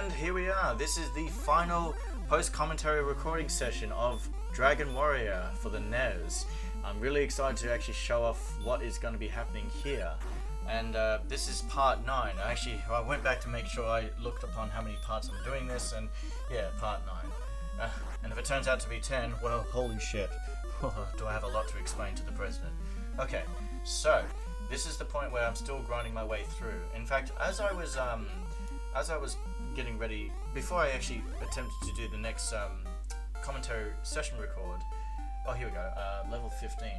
And here we are. This is the final post-commentary recording session of Dragon Warrior for the NES. I'm really excited to actually show off what is going to be happening here. And this is part 9. I went back to make sure I looked upon how many parts I'm doing this, and yeah, part 9. And if it turns out to be 10, well, holy shit. Do I have a lot to explain to the president. Okay, so this is the point where I'm still grinding my way through. In fact, as I was getting ready, before I actually attempted to do the next commentary session record, oh, here we go, level 15.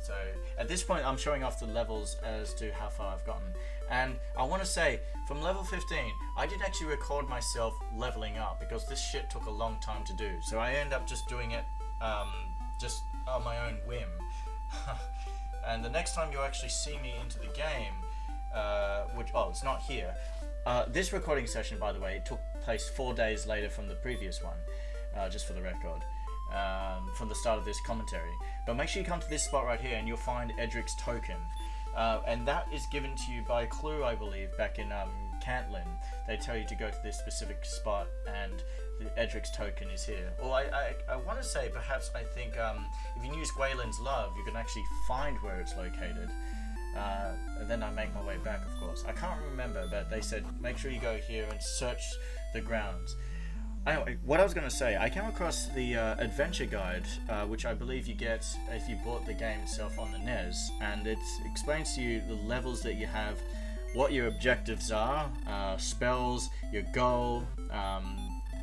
So at this point I'm showing off the levels as to how far I've gotten, and I want to say from level 15 I did actually record myself leveling up because this shit took a long time to do, so I end up just doing it just on my own whim. And the next time you actually see me into the game, it's not here. This recording session, by the way, took place 4 days later from the previous one, just for the record, from the start of this commentary. But make sure you come to this spot right here and you'll find Erdrick's token. And that is given to you by a clue, I believe, back in Cantlin. They tell you to go to this specific spot and the Erdrick's token is here. Or I want to say, perhaps, I think if you use Gwaylin's Love, you can actually find where it's located. And then I make my way back, of course. I can't remember, but they said make sure you go here and search the grounds. Anyway, what I was going to say, I came across the adventure guide, which I believe you get if you bought the game itself on the NES, and it explains to you the levels that you have, what your objectives are, spells, your goal,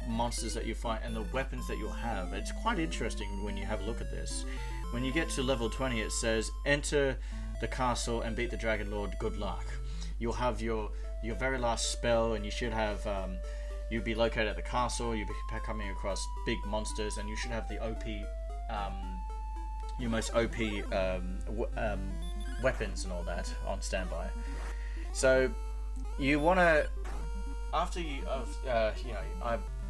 monsters that you fight, and the weapons that you'll have. It's quite interesting when you have a look at this. When you get to level 20, it says enter the castle and beat the Dragon Lord, good luck. You'll have your very last spell, and you should have you'll be located at the castle, you'll be coming across big monsters, and you should have the OP your most OP weapons and all that on standby. So you want to, after you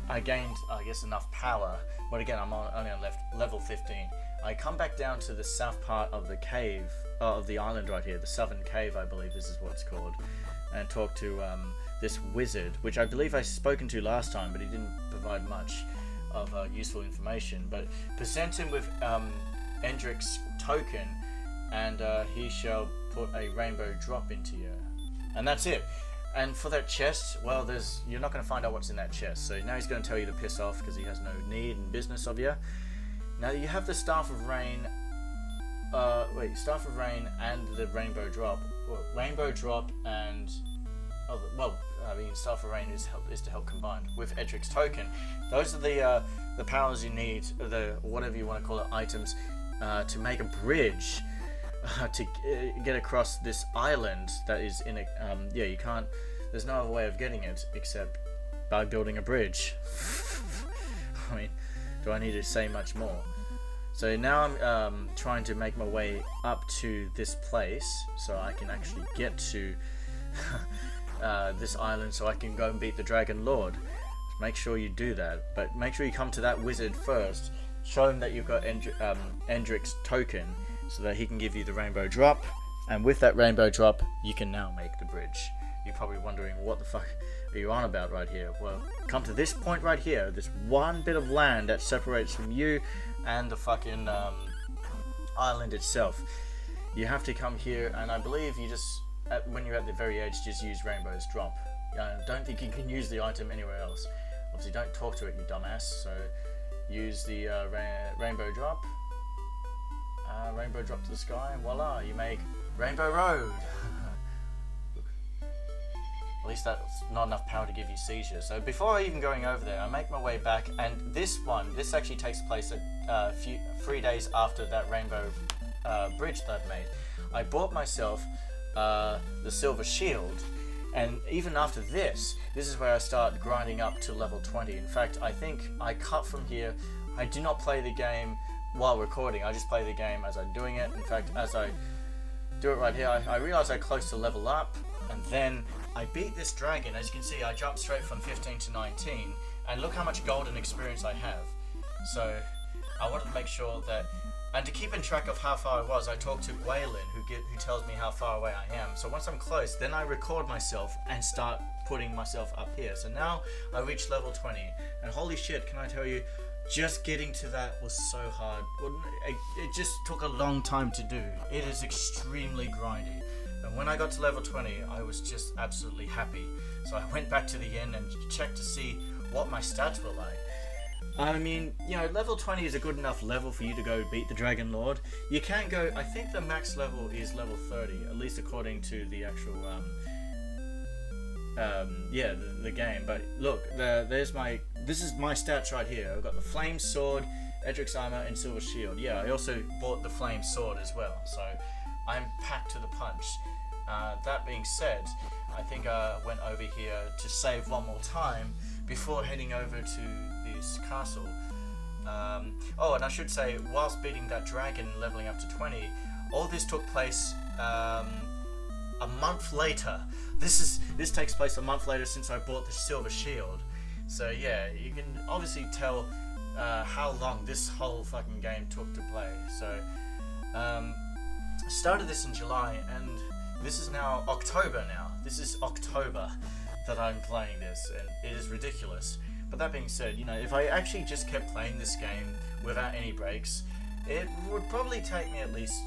I gained, I guess, enough power, but again I'm only on level 15. I come back down to the south part of the cave, of the island right here, the southern cave, I believe this is what it's called, and talk to this wizard, which I believe I've spoken to last time, but he didn't provide much of useful information. But present him with Erdrick's token, and he shall put a rainbow drop into you, and that's it. And for that chest, well, you're not going to find out what's in that chest. So now he's going to tell you to piss off because he has no need and business of you. Now you have the Staff of Rain. Staff of Rain and the Rainbow Drop. Well, Rainbow Drop and Staff of Rain is to help combine with Erdrick's token. Those are the powers you need, the whatever you want to call it, items, to make a bridge to get across this island that is in a. You can't. There's no other way of getting it except by building a bridge. I mean, do I need to say much more? So now I'm trying to make my way up to this place so I can actually get to this island so I can go and beat the Dragon Lord. Make sure you do that, but make sure you come to that wizard first, show him that you've got Erdrick's token so that he can give you the rainbow drop, and with that rainbow drop you can now make the bridge. You're probably wondering, what the fuck are you on about right here? Well, come to this point right here, this one bit of land that separates from you and the fucking island itself. You have to come here, and I believe you just, when you're at the very edge, just use Rainbow's Drop. Don't think you can use the item anywhere else. Obviously don't talk to it, you dumbass, so use the Rainbow Drop. Rainbow Drop to the sky, and voila, you make Rainbow Road. At least that's not enough power to give you seizures. So before even going over there, I make my way back, and this actually takes place at 3 days after that rainbow bridge that I've made. I bought myself the silver shield, and even after this is where I start grinding up to level 20. In fact, I think I cut from here. I do not play the game while recording, I just play the game as I'm doing it. In fact, as I do it right here, I realize I'm close to level up, and then I beat this dragon. As you can see, I jumped straight from 15 to 19, and look how much golden experience I have. So I wanted to make sure that, and to keep in track of how far I was, I talked to Gwaylin, who tells me how far away I am. So once I'm close, then I record myself and start putting myself up here. So now I reached level 20, and holy shit, can I tell you, just getting to that was so hard. Well, it just took a long time to do. It is extremely grindy. And when I got to level 20, I was just absolutely happy. So I went back to the inn and checked to see what my stats were like. I mean, you know, level 20 is a good enough level for you to go beat the Dragon Lord. You can go, I think the max level is level 30, at least according to the actual, the game. But look, this is my stats right here. I've got the Flame Sword, Erdrick's Armor, and Silver Shield. Yeah, I also bought the Flame Sword as well, so I'm packed to the punch. That being said, I think I went over here to save one more time before heading over to this castle. Oh, and I should say, whilst beating that dragon, leveling up to 20, all this took place a month later. This takes place a month later since I bought the Silver Shield. So yeah, you can obviously tell how long this whole fucking game took to play. So I started this in July, and this is now October now. This is October that I'm playing this, and it is ridiculous. But that being said, you know, if I actually just kept playing this game without any breaks, it would probably take me at least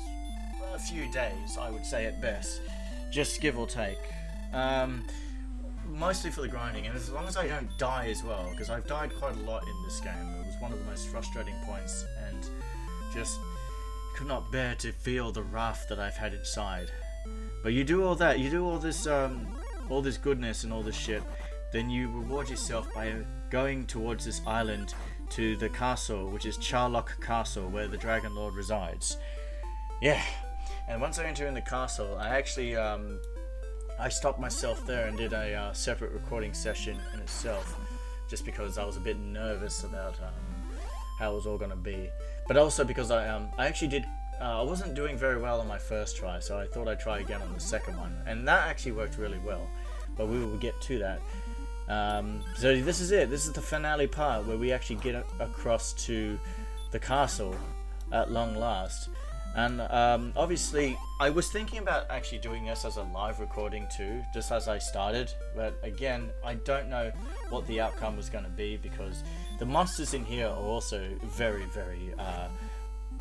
a few days, I would say at best, just give or take. Mostly for the grinding, and as long as I don't die as well, because I've died quite a lot in this game. It was one of the most frustrating points, and just could not bear to feel the wrath that I've had inside. But you do all that, you do all this goodness and all this shit, then you reward yourself by going towards this island to the castle, which is Charlock Castle, where the Dragon Lord resides. Yeah, and once I enter in the castle, I actually I stopped myself there and did a separate recording session in itself, just because I was a bit nervous about how it was all going to be. But also because I actually did. I wasn't doing very well on my first try, so I thought I'd try again on the second one, and that actually worked really well. But we will get to that. So this is it. This is the finale part where we actually get across to the castle at long last. And obviously, I was thinking about actually doing this as a live recording too, just as I started. But again, I don't know what the outcome was going to be, because the monsters in here are also very, very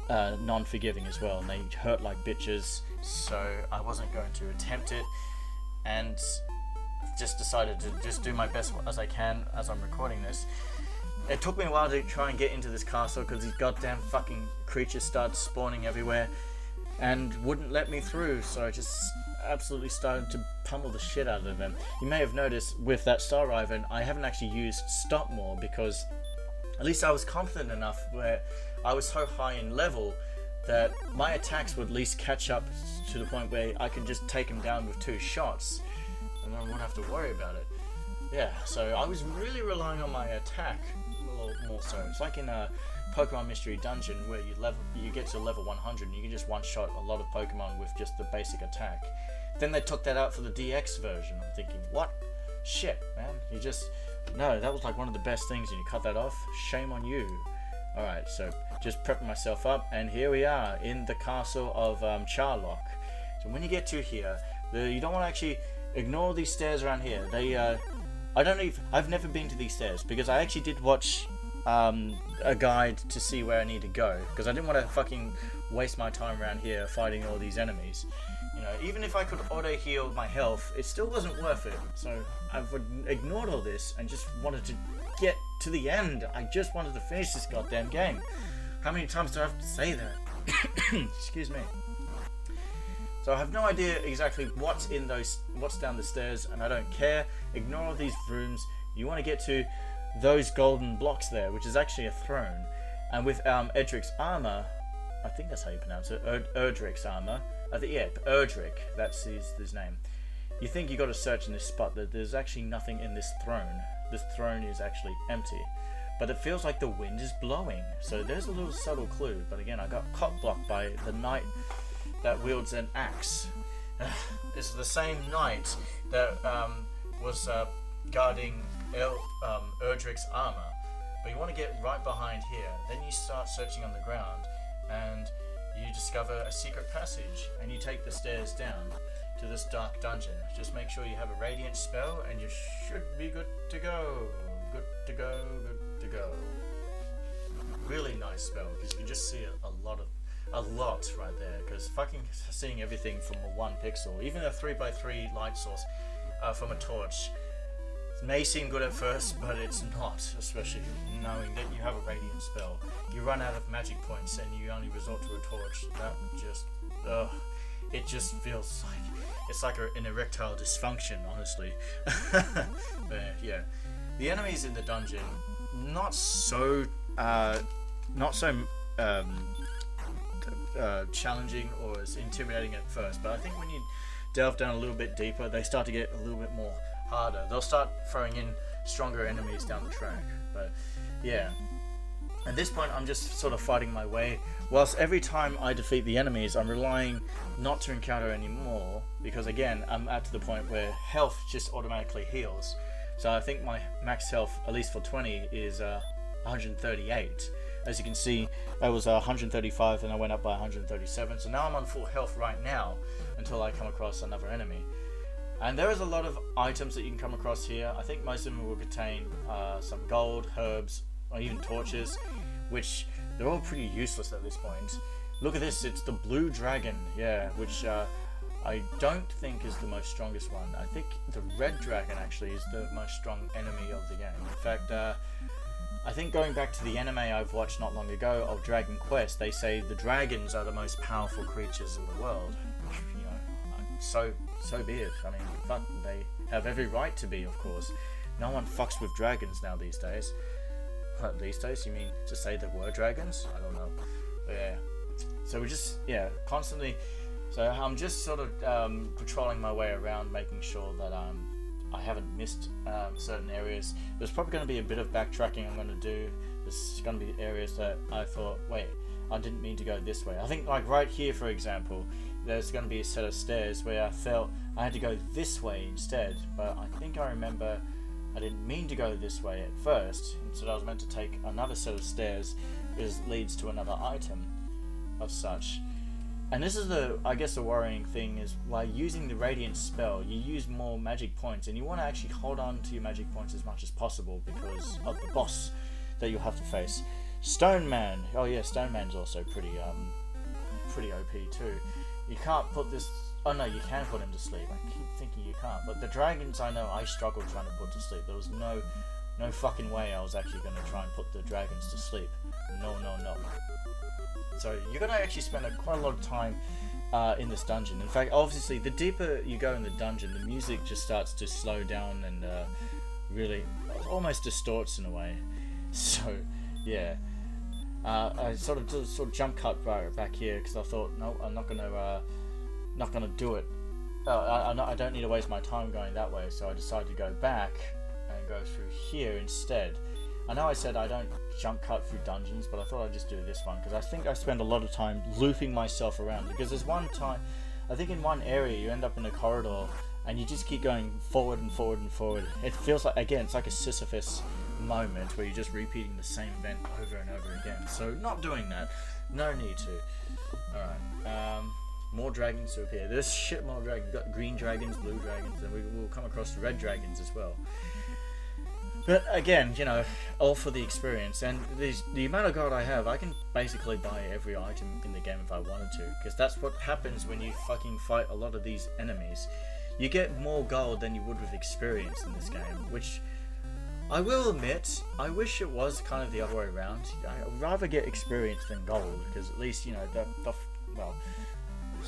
non-forgiving as well, and they hurt like bitches. So I wasn't going to attempt it, and just decided to just do my best as I can as I'm recording this. It took me a while to try and get into this castle, because these goddamn fucking creatures started spawning everywhere and wouldn't let me through, so I just absolutely started to pummel the shit out of them. You may have noticed with that Star Riven, I haven't actually used Stop more, because at least I was confident enough where I was so high in level that my attacks would at least catch up to the point where I could just take him down with 2 shots, and I wouldn't have to worry about it. Yeah, so I was really relying on my attack more so. It's like in a Pokemon Mystery Dungeon where you get to level 100 and you can just one-shot a lot of Pokemon with just the basic attack. Then they took that out for the DX version. I'm thinking, what? Shit, man. No, that was like one of the best things, and you cut that off? Shame on you. Alright, so just prepping myself up, and here we are in the castle of Charlock. So when you get to here, you don't want to actually ignore these stairs around here. I've never been to these stairs, because I actually did watch a guide to see where I need to go, because I didn't want to fucking waste my time around here fighting all these enemies. You know, even if I could auto heal my health, it still wasn't worth it. So I've ignored all this and just wanted to get to the end. I just wanted to finish this goddamn game. How many times do I have to say that? Excuse me. So I have no idea exactly what's down the stairs, and I don't care. Ignore all these rooms. You want to get to those golden blocks there, which is actually a throne. And with Erdrick's armor, I think that's how you pronounce it, Erdrick's armor. Erdrick, that's his name. You think you got to search in this spot, that there's actually nothing in this throne. This throne is actually empty. But it feels like the wind is blowing. So there's a little subtle clue. But again, I got cock blocked by the knight that wields an axe. It's the same knight that was guarding Erdrick's armor. But you want to get right behind here. Then you start searching on the ground, and you discover a secret passage, and you take the stairs down to to this dark dungeon. Just make sure you have a radiant spell and you should be good to go. Good to go, good to go. Really nice spell because you can just see a lot right there, because fucking seeing everything from a 1 pixel, even a 3x3 light source from a torch, may seem good at first, but it's not, especially knowing that you have a radiant spell. You run out of magic points and you only resort to a torch. That just, it just feels like, it's like an erectile dysfunction, honestly. But yeah, the enemies in the dungeon, not so challenging or as intimidating at first, but I think when you delve down a little bit deeper, they start to get a little bit more harder. They'll start throwing in stronger enemies down the track. But yeah, at this point I'm just sort of fighting my way, whilst every time I defeat the enemies I'm relying not to encounter any more, because again I'm at the point where health just automatically heals. So I think my max health, at least for 20, is 138. As you can see, I was 135 and I went up by 137, so now I'm on full health right now until I come across another enemy. And there is a lot of items that you can come across here. I think most of them will contain some gold, herbs, or even torches, which they're all pretty useless at this point. Look at this, it's the blue dragon, yeah, which I don't think is the most strongest one. I think the red dragon actually is the most strong enemy of the game. In fact, I think going back to the anime I've watched not long ago of Dragon Quest, they say the dragons are the most powerful creatures in the world. You know, so be it. I mean, fuck, they have every right to be, of course. No one fucks with dragons now these days. What, these days? You mean to say there were dragons? I don't know. But yeah. So we're just, yeah, constantly. So I'm just sort of patrolling my way around, making sure that I haven't missed certain areas. There's probably going to be a bit of backtracking I'm going to do. There's going to be areas that I thought, wait, I didn't mean to go this way. I think like right here, for example, there's going to be a set of stairs where I felt I had to go this way instead. But I think I remember I didn't mean to go this way at first. Instead I was meant to take another set of stairs, which leads to another item of such. And this is I guess the worrying thing is, while using the radiant spell, you use more magic points, and you want to actually hold on to your magic points as much as possible because of the boss that you'll have to face. Stone Man. Oh yeah, Stone Man's also pretty OP too. You can't put this. Oh no, you can put him to sleep. I keep thinking you can't. But the dragons, I know I struggled trying to put to sleep. There was no fucking way I was actually going to try and put the dragons to sleep. No. So you're going to actually spend quite a lot of time in this dungeon. In fact, obviously, the deeper you go in the dungeon, the music just starts to slow down and really almost distorts in a way. So, yeah. I sort of jump cut back here because I thought, no, I'm not gonna do it. I don't need to waste my time going that way. So I decided to go back and go through here instead. I know I said I don't jump cut through dungeons, but I thought I'd just do this one because I think I spend a lot of time looping myself around, because there's one time, I think in one area you end up in a corridor and you just keep going forward and forward and forward. It feels like, again, it's like a Sisyphus moment where you're just repeating the same event over and over again. So not doing that, no need to. Alright, more dragons to appear. There's shit more dragons. We've got green dragons, blue dragons, and we will come across red dragons as well. But again, you know, all for the experience, and the amount of gold I have, I can basically buy every item in the game if I wanted to, because that's what happens when you fucking fight a lot of these enemies. You get more gold than you would with experience in this game, which I will admit, I wish it was kind of the other way around. I'd rather get experience than gold, because at least, you know, well,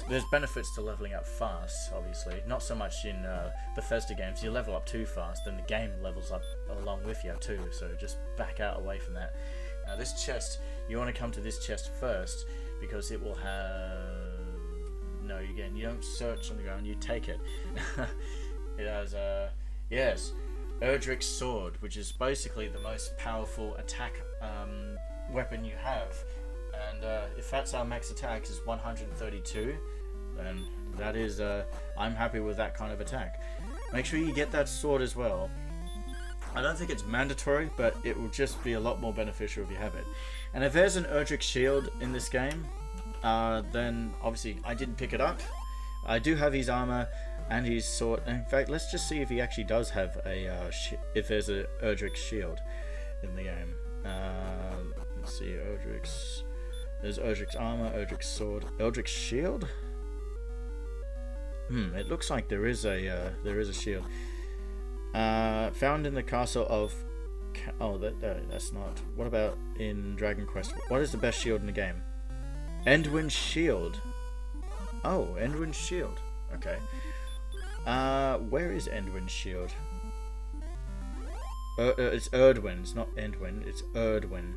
there's benefits to leveling up fast, obviously. Not so much in Bethesda games. You level up too fast, then the game levels up along with you too, so just back out away from that. Now this chest, you want to come to this chest first, because it will have... No, again, you don't search on the ground, you take it. It has, yes, Erdrick's sword, which is basically the most powerful attack weapon you have. And if that's our max attack is 132, then that is, I'm happy with that kind of attack. Make sure you get that sword as well. I don't think it's mandatory, but it will just be a lot more beneficial if you have it. And if there's an Erdrick shield in this game, then obviously I didn't pick it up. I do have his armor. And he's sword. In fact, let's just see if he actually does have a if there's a Erdrick shield in the game. Let's see, Erdrick's. There's Erdrick's armor, Erdrick's sword, Erdrick's shield. It looks like there is a shield. Found in the castle of. Oh, that's not. What about in Dragon Quest? What is the best shield in the game? Endwyn's shield. Oh, Endwyn's shield. Okay. Where is Endwyn's shield? It's Erdwyn. It's not Endwyn. It's Erdwyn.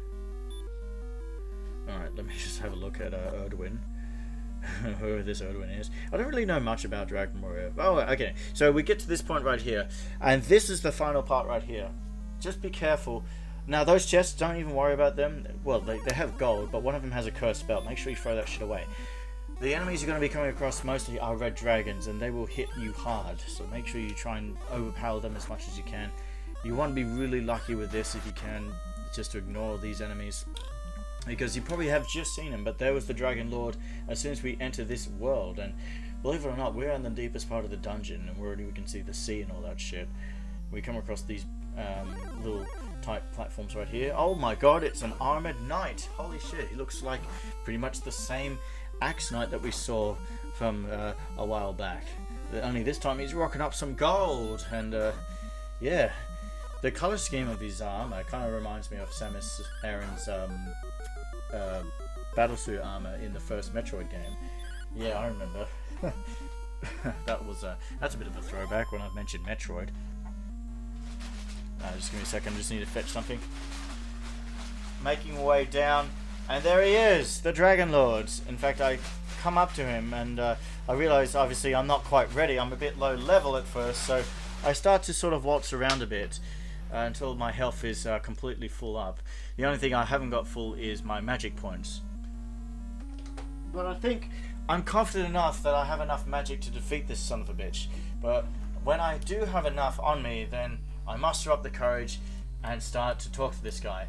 Alright, let me just have a look at Erdwyn. Whoever this Erdwyn is. I don't really know much about Dragon Warrior. Oh, okay. So we get to this point right here. And this is the final part right here. Just be careful. Now, those chests, don't even worry about them. Well, they have gold, but one of them has a cursed spell. Make sure you throw that shit away. The enemies you're going to be coming across mostly are red dragons, and they will hit you hard. So make sure you try and overpower them as much as you can. You want to be really lucky with this if you can, just to ignore these enemies. Because you probably have just seen him, but there was the Dragon Lord as soon as we enter this world. And believe it or not, we're in the deepest part of the dungeon, and we can see the sea and all that shit. We come across these little type platforms right here. Oh my god, it's an armored knight. Holy shit, he looks like pretty much the same axe knight that we saw from a while back. Only this time he's rocking up some gold. And yeah, the color scheme of his armor kind of reminds me of Samus Aran's battlesuit armor in the first Metroid game. Yeah, I remember. That's a bit of a throwback when I've mentioned Metroid. Just give me a second, I just need to fetch something. Making my way down, and there he is, the Dragon Lord. In fact, I come up to him, and I realise, obviously, I'm not quite ready. I'm a bit low level at first, so I start to sort of waltz around a bit until my health is completely full up. The only thing I haven't got full is my magic points. But I think I'm confident enough that I have enough magic to defeat this son of a bitch. But when I do have enough on me, then I muster up the courage and start to talk to this guy.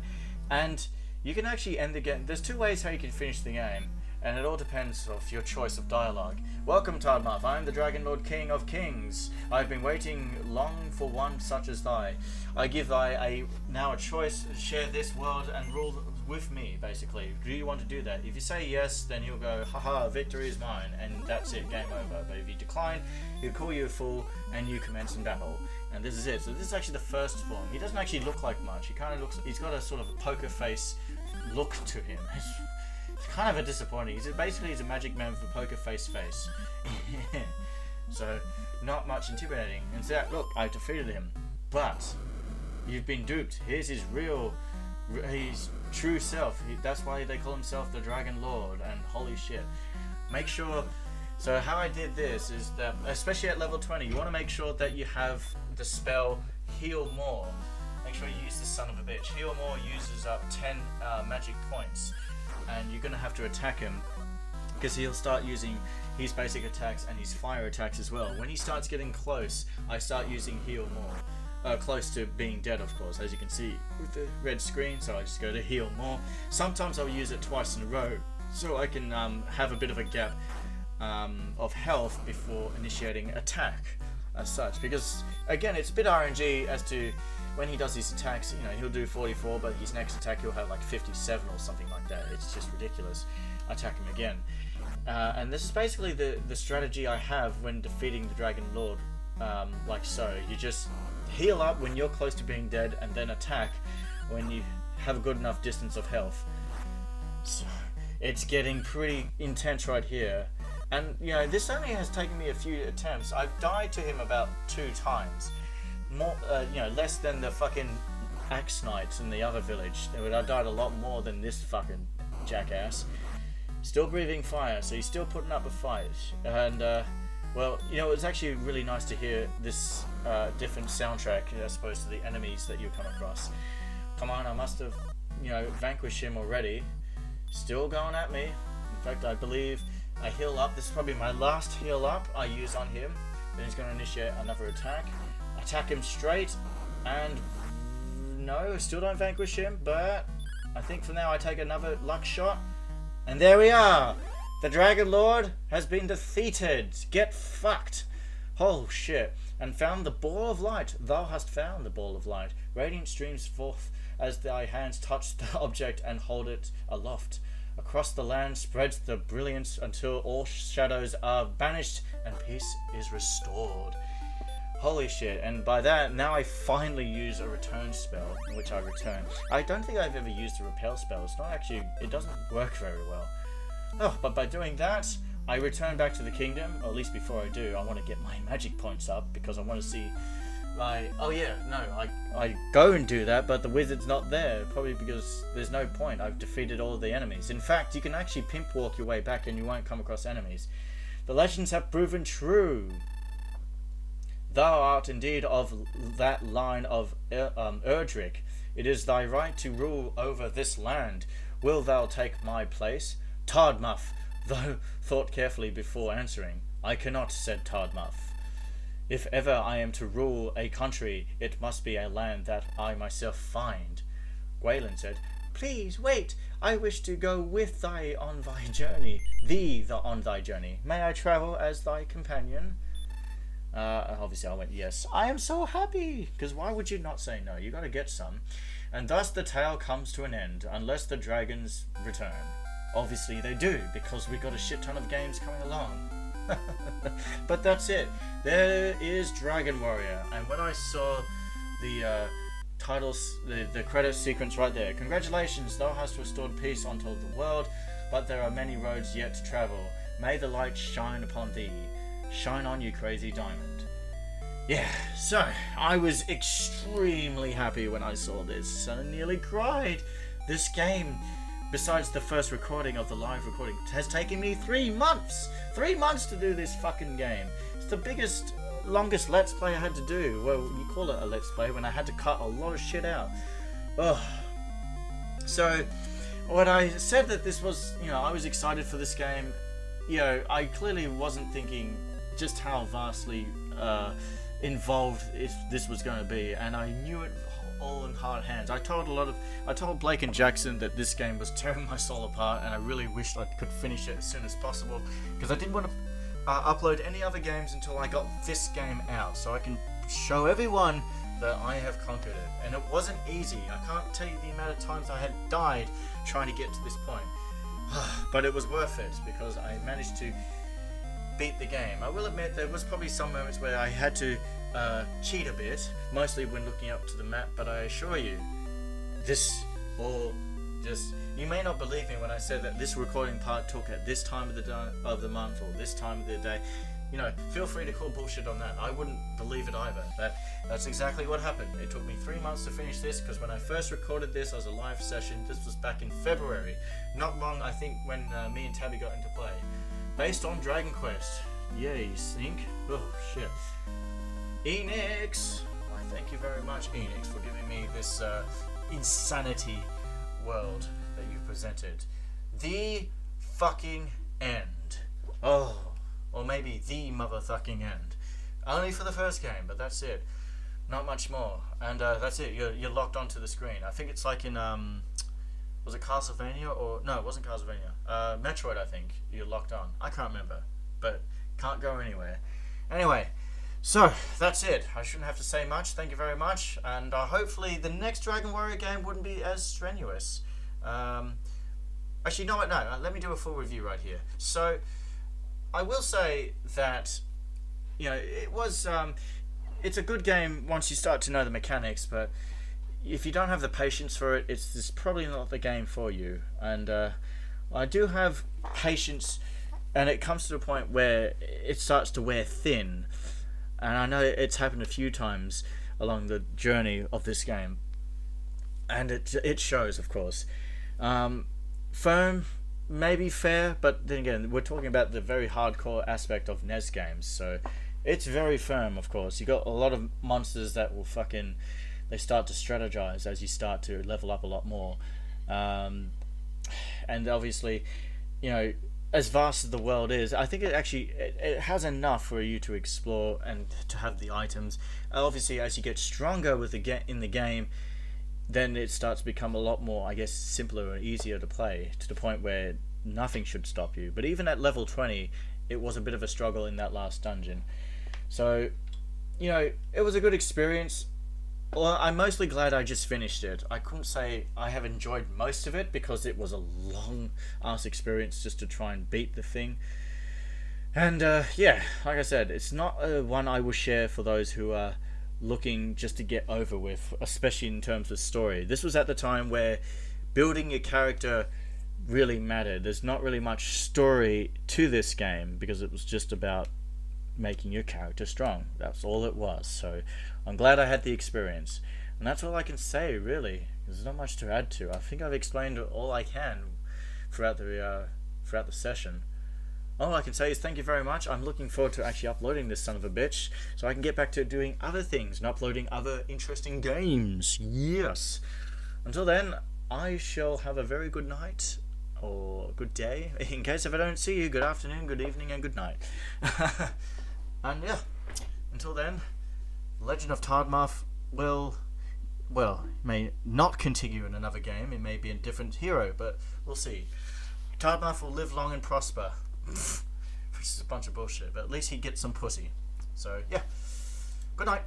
And you can actually end the game. There's two ways how you can finish the game, and it all depends on your choice of dialogue. Welcome, Tardmuff. I am the Dragon Lord King of Kings. I have been waiting long for one such as thy. I give thy now a choice to share this world and rule with me, basically. Do you want to do that? If you say yes, then he'll go, haha, victory is mine, and that's it, game over. But if you decline, he'll call you a fool, and you commence in battle. And this is it. So this is actually the first form. He doesn't actually look like much. He kind of looks, he's got a sort of a poker face look to him. It's kind of a disappointing. He's a magic man with a poker face. So, not much intimidating. And so, look, I defeated him. But, you've been duped. Here's his his true self. That's why they call himself the Dragon Lord. And holy shit. Make sure... So how I did this is that, especially at level 20, you want to make sure that you have the spell Heal More. Make sure you use this son of a bitch. Heal More uses up 10 magic points, and you're going to have to attack him, because he'll start using his basic attacks and his fire attacks as well. When he starts getting close, I start using Heal More. Close to being dead, of course, as you can see with the red screen, so I just go to Heal More. Sometimes I'll use it twice in a row, so I can have a bit of a gap of health before initiating attack as such, because again it's a bit RNG as to when he does his attacks. You know, he'll do 44, but his next attack he'll have like 57 or something like that. It's just ridiculous. Attack him again, and this is basically the strategy I have when defeating the Dragon Lord, like so. You just heal up when you're close to being dead, and then attack when you have a good enough distance of health. So it's getting pretty intense right here. And, you know, this only has taken me a few attempts. I've died to him about 2 times. More, you know, less than the fucking Axe Knights in the other village. I died a lot more than this fucking jackass. Still breathing fire, so he's still putting up a fight. And, well, you know, it was actually really nice to hear this different soundtrack as opposed to the enemies that you come across. Come on, I must have, you know, vanquished him already. Still going at me. In fact, I believe... I heal up. This is probably my last heal up I use on him. Then he's going to initiate another attack. Attack him straight. And no, still don't vanquish him. But I think for now I take another luck shot. And there we are. The Dragon Lord has been defeated. Get fucked. Oh shit. And found the ball of light. Thou hast found the ball of light. Radiant streams forth as thy hands touch the object and hold it aloft. Across the land spreads the brilliance until all shadows are banished and peace is restored. Holy shit. And by that, now I finally use a return spell, which I return. I don't think I've ever used a repel spell. It's not actually, it doesn't work very well. Oh, but by doing that, I return back to the kingdom, or at least before I do, I want to get my magic points up, because I want to see, like, oh yeah, no, I go and do that, but the wizard's not there, probably because there's no point, I've defeated all the enemies. In fact, you can actually pimp walk your way back and you won't come across enemies. The legends have proven true. Thou art indeed of that line of Erdrick. It is thy right to rule over this land. Will thou take my place? Tardmuff, though thought carefully before answering. I cannot, said Tardmuff. If ever I am to rule a country, it must be a land that I myself find. Gwaelin said, Please wait, I wish to go with thee on thy journey. On thy journey. May I travel as thy companion? Obviously I went, yes. I am so happy, because why would you not say no? You gotta get some. And thus the tale comes to an end, unless the dragons return. Obviously they do, because we got a shit ton of games coming along. But that's it. There is Dragon Warrior, and when I saw the titles, the credit sequence right there, congratulations, thou hast restored peace unto the world, but there are many roads yet to travel. May the light shine upon thee. Shine on, you crazy diamond. Yeah, so I was extremely happy when I saw this, and I nearly cried. This game, besides the first recording of the live recording, has taken me 3 months. 3 months to do this fucking game. It's the biggest, longest Let's Play I had to do. Well, you call it a Let's Play when I had to cut a lot of shit out. Ugh. So, when I said that this was, I was excited for this game, I clearly wasn't thinking just how vastly involved this was going to be, and I knew it all in hard hands. I told Blake and Jackson that this game was tearing my soul apart, and I really wished I could finish it as soon as possible, because I didn't want to upload any other games until I got this game out, so I can show everyone that I have conquered it. And it wasn't easy. I can't tell you the amount of times I had died trying to get to this point. But it was worth it, because I managed to beat the game. I will admit there was probably some moments where I had to cheat a bit, mostly when looking up to the map, but I assure you, this all just... You may not believe me when I said that this recording part took at this time of the month or this time of the day. Feel free to call bullshit on that. I wouldn't believe it either. That's exactly what happened. It took me 3 months to finish this, because when I first recorded this as a live session, this was back in February. Not long, I think, when me and Tabby got into play. Based on Dragon Quest. Yay, Sync. Oh, shit. Enix! Why, thank you very much, Enix, for giving me this insanity world that you presented. The fucking end. Oh, or maybe the motherfucking end. Only for the first game, but that's it. Not much more. And that's it. You're locked onto the screen. I think it's like in was it Castlevania or no? It wasn't Castlevania. Metroid, I think. You're locked on. I can't remember, but can't go anywhere. Anyway, so that's it. I shouldn't have to say much. Thank you very much, and hopefully the next Dragon Warrior game wouldn't be as strenuous. Actually, no, let me do a full review right here. So, I will say that, it was, it's a good game once you start to know the mechanics, but if you don't have the patience for it, it's probably not the game for you. And I do have patience, and it comes to the point where it starts to wear thin. And I know it's happened a few times along the journey of this game, and it shows, of course. Firm, maybe fair, but then again, we're talking about the very hardcore aspect of NES games, so it's very firm, of course. You got a lot of monsters that will they start to strategize as you start to level up a lot more. And obviously, as vast as the world is, I think it has enough for you to explore and to have the items. Obviously, as you get stronger in the game, then it starts to become a lot more, I guess, simpler and easier to play, to the point where nothing should stop you. But even at level 20, it was a bit of a struggle in that last dungeon. So, you know, it was a good experience. Well, I'm mostly glad I just finished it. I couldn't say I have enjoyed most of it because it was a long ass experience just to try and beat the thing. And yeah, like I said, it's not one I will share for those who are looking just to get over with, especially in terms of story. This was at the time where building your character really mattered. There's not really much story to this game because it was just about making your character strong. That's all it was. So I'm glad I had the experience. And that's all I can say, really. There's not much to add to. I think I've explained all I can throughout the session. All I can say is thank you very much. I'm looking forward to actually uploading this son of a bitch so I can get back to doing other things and uploading other interesting games. Yes. Until then, I shall have a very good night or good day. In case if I don't see you, good afternoon, good evening, and good night. And yeah, until then, Legend of Tardmuff may not continue in another game. It may be a different hero, but we'll see. Tardmuff will live long and prosper. Which is a bunch of bullshit, but at least he gets some pussy. So yeah, good night.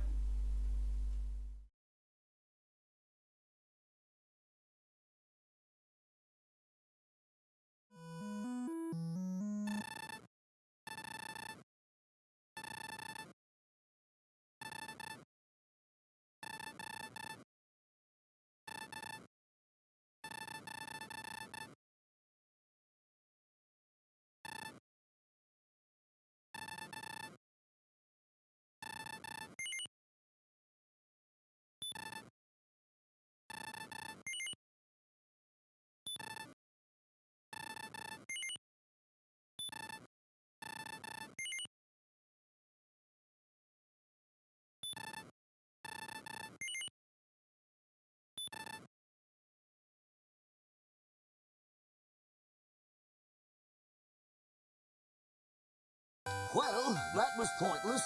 Well, that was pointless.